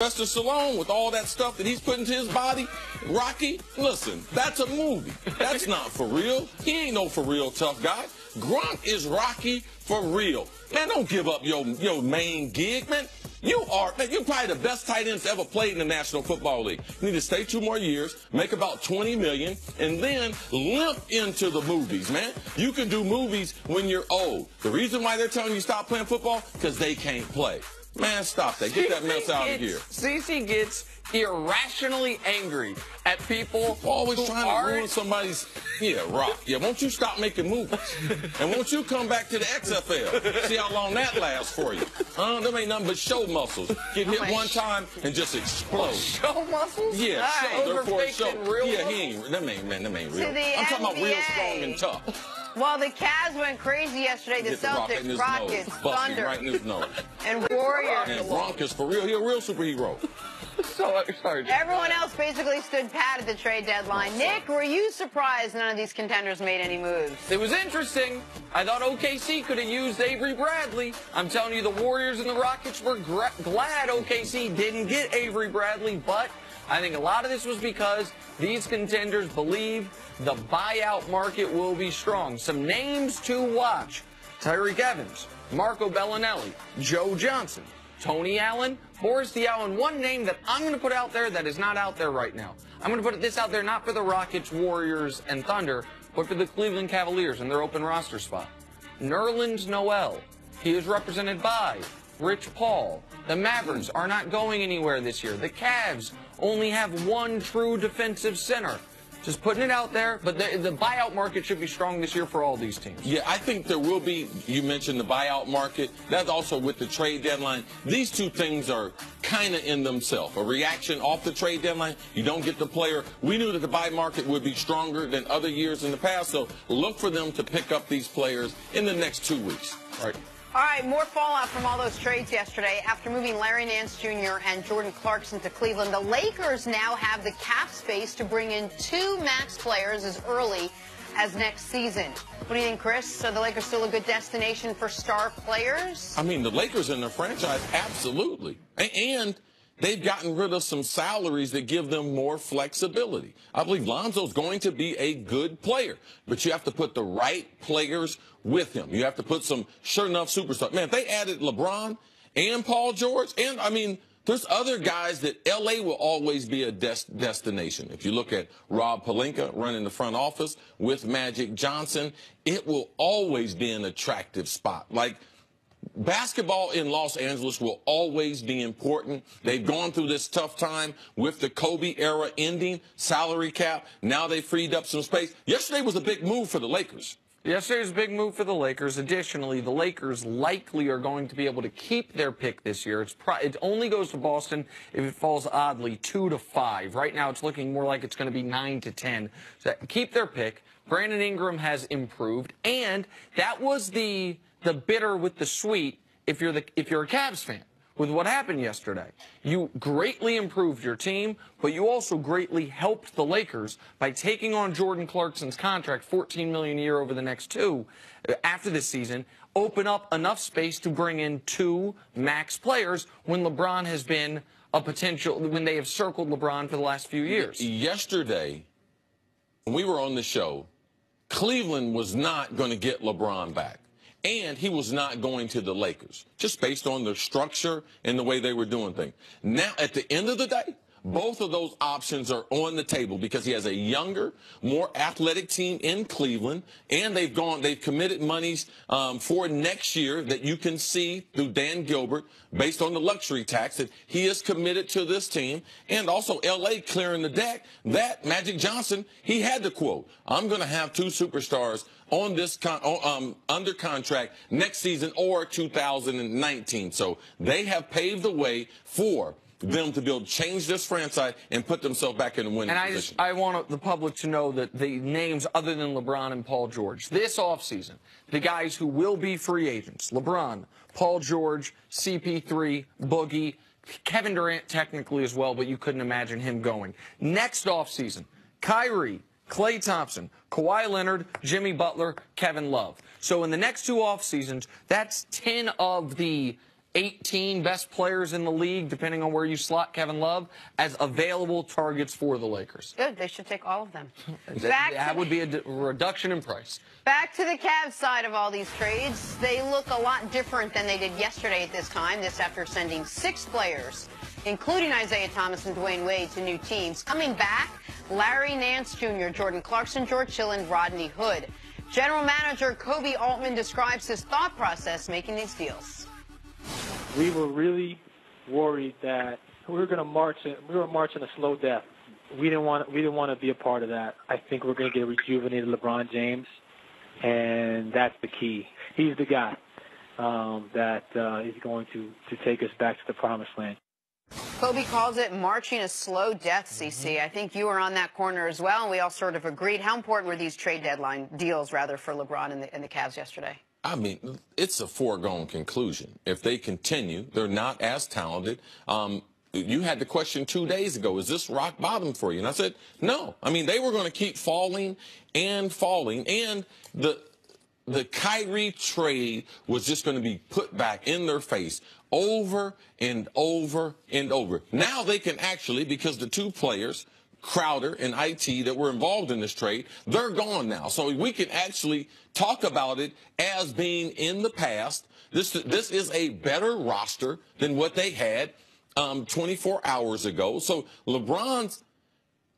Sylvester Stallone with all that stuff that he's put into his body, Rocky, listen, that's a movie. That's not for real. He ain't no for real tough guy. Gronk is Rocky for real. Man, don't give up your main gig, man. You're probably the best tight end that's ever played in the National Football League. You need to stay 2 more years, make about $20 million, and then limp into the movies, man. You can do movies when you're old. The reason why they're telling you stop playing football, because they can't play. Man, stop that. Get that mess out of here. CC gets irrationally angry at people always trying to ruin somebody's rock. Yeah, won't you stop making movies? And won't you come back to the XFL? See how long that lasts for you. Them ain't nothing but show muscles. Get hit one time and just explode. Show muscles? Yeah, show. They're for a show. Yeah, he ain't. Them ain't real. I'm talking about real strong and tough. Well, the Cavs went crazy yesterday. The Celtics, Rockets, Thunder, right in his nose. And Warriors. And Gronk is for real. He's a real superhero. Sorry. Everyone else basically stood pat at the trade deadline. Nick, were you surprised none of these contenders made any moves? It was interesting. I thought OKC could have used Avery Bradley. I'm telling you, the Warriors and the Rockets were glad OKC didn't get Avery Bradley, but I think a lot of this was because these contenders believe the buyout market will be strong. Some names to watch: Tyreek Evans, Marco Bellinelli, Joe Johnson, Tony Allen, Boris Diaw. One name that I'm going to put out there that is not out there right now. I'm going to put this out there not for the Rockets, Warriors, and Thunder, but for the Cleveland Cavaliers and their open roster spot. Nerlens Noel. He is represented by Rich Paul. The Mavericks are not going anywhere this year. The Cavs only have one true defensive center. Just putting it out there, but the buyout market should be strong this year for all these teams. Yeah, I think there will be. You mentioned the buyout market. That's also with the trade deadline. These two things are kind of in themselves. A reaction off the trade deadline, you don't get the player. We knew that the buy market would be stronger than other years in the past, so look for them to pick up these players in the next 2 weeks. All right, more fallout from all those trades yesterday. After moving Larry Nance Jr. and Jordan Clarkson to Cleveland, the Lakers now have the cap space to bring in 2 max players as early as next season. What do you think, Chris? So the Lakers still a good destination for star players? I mean, the Lakers in their franchise, absolutely. And they've gotten rid of some salaries that give them more flexibility. I believe Lonzo's going to be a good player, but you have to put the right players with him. You have to put some sure enough superstars. Man, if they added LeBron and Paul George, and I mean, there's other guys that L.A. will always be a destination. If you look at Rob Pelinka running the front office with Magic Johnson, it will always be an attractive spot. Like, basketball in Los Angeles will always be important. They've gone through this tough time with the Kobe era ending, salary cap. Now they freed up some space. Yesterday was a big move for the Lakers. Yesterday was a big move for the Lakers. Additionally, the Lakers likely are going to be able to keep their pick this year. It only goes to Boston if it falls oddly 2 to 5. Right now, it's looking more like it's going to be 9 to 10. So keep their pick. Brandon Ingram has improved, and that was the bitter with the sweet if you're a Cavs fan. With what happened yesterday, you greatly improved your team, but you also greatly helped the Lakers by taking on Jordan Clarkson's contract, $14 million a year over the next 2 after this season, open up enough space to bring in 2 max players when LeBron has been a potential, when they have circled LeBron for the last few years. Yesterday, when we were on the show, Cleveland was not going to get LeBron back. And he was not going to the Lakers, just based on the structure and the way they were doing things. Now, at the end of the day, both of those options are on the table because he has a younger, more athletic team in Cleveland, and they've committed monies for next year that you can see through Dan Gilbert based on the luxury tax that he is committed to this team, and also L.A. clearing the deck that Magic Johnson, he had to quote, "I'm going to have 2 superstars on this under contract next season or 2019. So they have paved the way for them to be able to change this franchise and put themselves back in a winning position. I want the public to know that the names other than LeBron and Paul George, this offseason, the guys who will be free agents, LeBron, Paul George, CP3, Boogie, Kevin Durant technically as well, but you couldn't imagine him going. Next offseason, Kyrie, Klay Thompson, Kawhi Leonard, Jimmy Butler, Kevin Love. So in the next 2 off seasons, that's 10 of the 18 best players in the league, depending on where you slot Kevin Love, as available targets for the Lakers. Good. They should take all of them. That would be a reduction in price. Back to the Cavs side of all these trades. They look a lot different than they did yesterday at this time. This after sending 6 players, including Isaiah Thomas and Dwayne Wade, to new teams. Coming back, Larry Nance Jr., Jordan Clarkson, George Hill, and Rodney Hood. General Manager Kobe Altman describes his thought process making these deals. We were really worried that we were going to march. We were marching a slow death. We didn't want to be a part of that. I think we're going to get a rejuvenated LeBron James, and that's the key. He's the guy that is going to take us back to the promised land. Kobe calls it marching a slow death, CC. I think you were on that corner as well, and we all sort of agreed. How important were these trade deadline deals, rather, for LeBron and the Cavs yesterday? I mean, it's a foregone conclusion. If they continue, they're not as talented. You had the question 2 days ago, is this rock bottom for you? And I said, no. I mean, they were going to keep falling and falling, and the Kyrie trade was just going to be put back in their face over and over and over. Now they can actually, because the 2 players, Crowder and IT, that were involved in this trade, they're gone now. So we can actually talk about it as being in the past. This is a better roster than what they had 24 hours ago. So LeBron's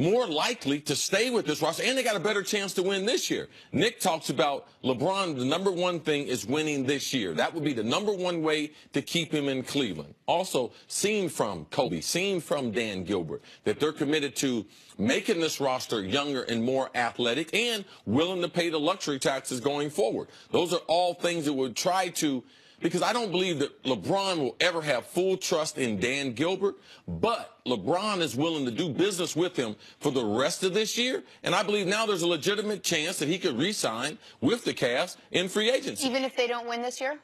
more likely to stay with this roster, and they got a better chance to win this year. Nick talks about LeBron, the #1 thing is winning this year. That would be the #1 way to keep him in Cleveland. Also, seen from Kobe, seen from Dan Gilbert, that they're committed to making this roster younger and more athletic and willing to pay the luxury taxes going forward. Those are all things that would try to, because I don't believe that LeBron will ever have full trust in Dan Gilbert, but LeBron is willing to do business with him for the rest of this year, and I believe now there's a legitimate chance that he could re-sign with the Cavs in free agency. Even if they don't win this year?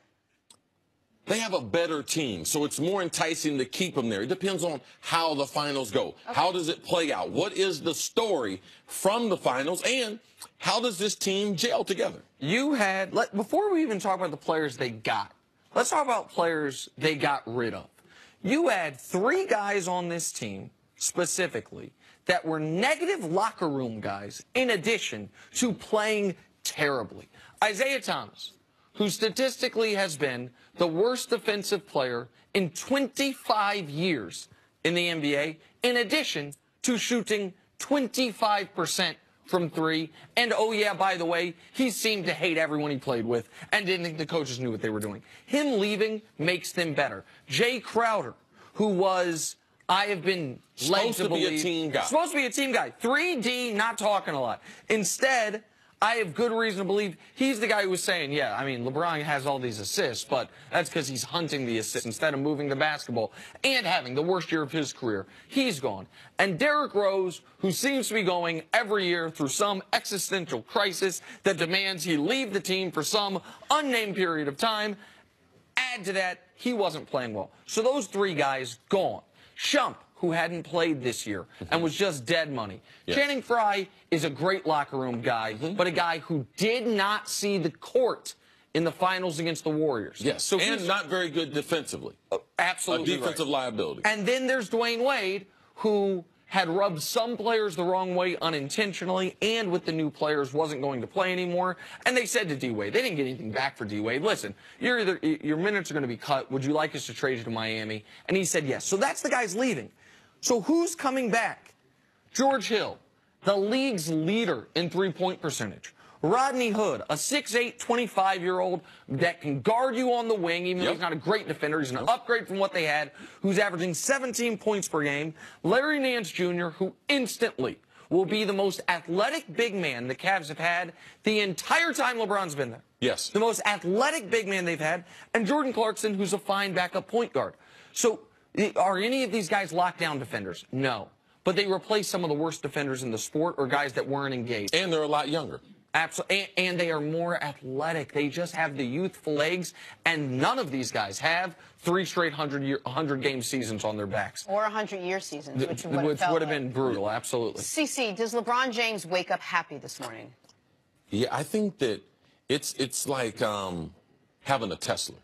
They have a better team, so it's more enticing to keep them there. It depends on how the finals go. Okay. How does it play out? What is the story from the finals, and how does this team gel together? Before we even talk about the players they got, let's talk about players they got rid of. You had 3 guys on this team, specifically, that were negative locker room guys, in addition to playing terribly. Isaiah Thomas, who statistically has been the worst defensive player in 25 years in the NBA, in addition to shooting 25% from 3. And, oh, yeah, by the way, he seemed to hate everyone he played with and didn't think the coaches knew what they were doing. Him leaving makes them better. Jay Crowder, who was, I have been led to believe, supposed to be a team guy. Supposed to be a team guy. 3D, not talking a lot. Instead, I have good reason to believe he's the guy who was saying, yeah, I mean, LeBron has all these assists, but that's because he's hunting the assists instead of moving the basketball and having the worst year of his career. He's gone. And Derrick Rose, who seems to be going every year through some existential crisis that demands he leave the team for some unnamed period of time, add to that, he wasn't playing well. So those 3 guys, gone. Shump, who hadn't played this year and was just dead money. Yes. Channing Frye is a great locker room guy, but a guy who did not see the court in the finals against the Warriors. Yes, so and not very good defensively. Absolutely a defensive liability. And then there's Dwayne Wade, who had rubbed some players the wrong way unintentionally, and with the new players wasn't going to play anymore. And they said to D-Wade, they didn't get anything back for D-Wade. Listen, your minutes are going to be cut. Would you like us to trade you to Miami? And he said yes. So that's the guys leaving. So who's coming back? George Hill, the league's leader in three-point percentage. Rodney Hood, a 6'8", 25-year-old that can guard you on the wing, even though he's not a great defender. He's an upgrade from what they had, who's averaging 17 points per game. Larry Nance Jr., who instantly will be the most athletic big man the Cavs have had the entire time LeBron's been there. Yes. The most athletic big man they've had. And Jordan Clarkson, who's a fine backup point guard. So are any of these guys lockdown defenders? No. But they replace some of the worst defenders in the sport or guys that weren't engaged. And they're a lot younger. Absolutely, and they are more athletic. They just have the youthful legs, and none of these guys have 3 straight 100-game seasons on their backs. Or 100-year seasons, which would have been brutal, absolutely. CC, does LeBron James wake up happy this morning? Yeah, I think that it's like having a Tesla.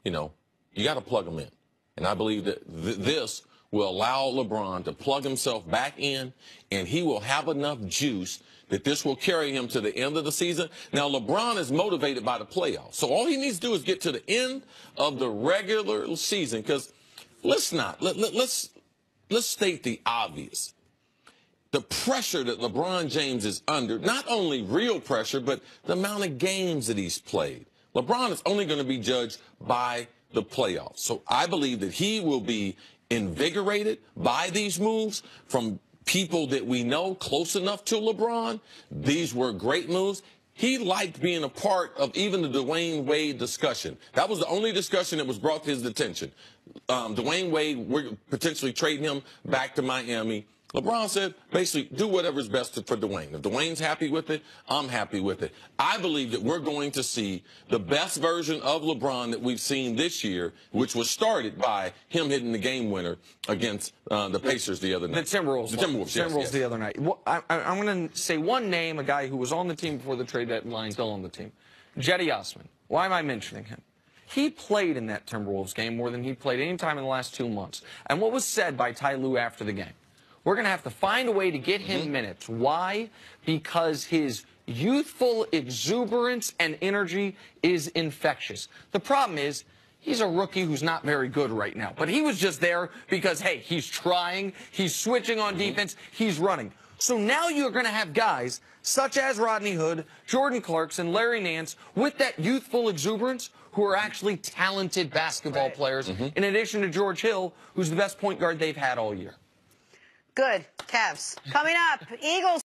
You know, You got to plug him in. And I believe that this will allow LeBron to plug himself back in, and he will have enough juice that this will carry him to the end of the season. Now, LeBron is motivated by the playoffs. So all he needs to do is get to the end of the regular season, because let's state the obvious. The pressure that LeBron James is under, not only real pressure, but the amount of games that he's played. LeBron is only going to be judged by the playoffs. So I believe that he will be invigorated by these moves from people that we know close enough to LeBron. These were great moves. He liked being a part of even the Dwayne Wade discussion. That was the only discussion that was brought to his attention. Dwayne Wade, we're potentially trading him back to Miami. LeBron said, basically, do whatever's best for Dwayne. If Dwayne's happy with it, I'm happy with it. I believe that we're going to see the best version of LeBron that we've seen this year, which was started by him hitting the game winner against the Pacers the other night. The Timberwolves. The Timberwolves, yes. The other night. Well, I'm going to say one name, a guy who was on the team before the trade deadline, still on the team. Cedi Osman. Why am I mentioning him? He played in that Timberwolves game more than he played any time in the last 2 months. And what was said by Ty Lue after the game? We're going to have to find a way to get him minutes. Why? Because his youthful exuberance and energy is infectious. The problem is, he's a rookie who's not very good right now. But he was just there because, hey, he's trying, he's switching on defense, he's running. So now you're going to have guys such as Rodney Hood, Jordan Clarkson, Larry Nance, with that youthful exuberance, who are actually talented basketball players, in addition to George Hill, who's the best point guard they've had all year. Good. Cavs. Coming up, Eagles.